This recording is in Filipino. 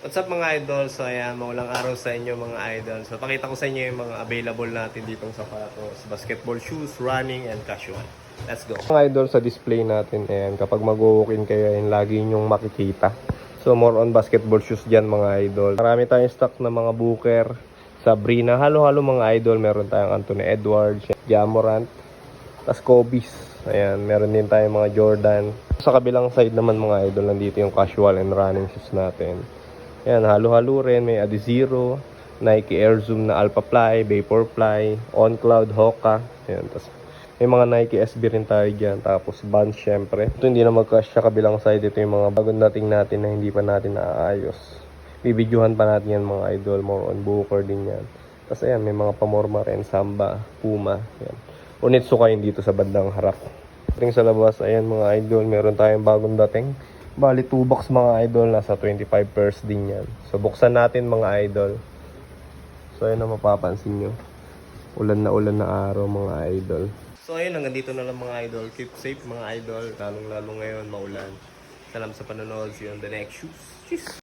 What's up mga idol? So ayan, maulang araw sa inyo mga idol. So pakita ko sa inyo yung mga available natin ditong sapatos, basketball shoes, running, and casual. Let's go! Mga idol, sa display natin, ayan, kapag mag-walk-in kayo, ayan, lagi nyong makikita. So more on basketball shoes dyan mga idol. Marami tayong stock na mga Booker, Sabrina, halo-halo mga idol. Meron tayong Anthony Edwards, Jamorant, tas Kobe's. Ayan, meron din tayong mga Jordan. Sa kabilang side naman mga idol, nandito yung casual and running shoes natin. Ayan, halo-halo rin. May Adizero, Nike Air Zoom na Alpha Fly, Vaporfly, On Cloud, Hoka. Ayan, tas may mga Nike SB rin tayo dyan. Tapos Vans syempre. Ito hindi na mag-crash sa kabilang side. Ito yung mga bagong dating natin na hindi pa natin naaayos. Bibidyohan pa natin yan mga idol. More on Booker din yan. Tapos ayan, may mga pamorma rin. Samba, Puma. Ayan. Onitsuka yun dito sa bandang harap. Ring sa labas, ayan mga idol. Meron tayong bagong dating. Bali 2 box mga idol, nasa 25 pairs din yan. So buksan natin mga idol. So ayun na mapapansin nyo. Ulan na araw mga idol. So ayun, hanggang dito na lang mga idol. Keep safe mga idol. Lalong lalo ngayon maulan. Salamat sa panonood. See you on the next shoes. Cheers!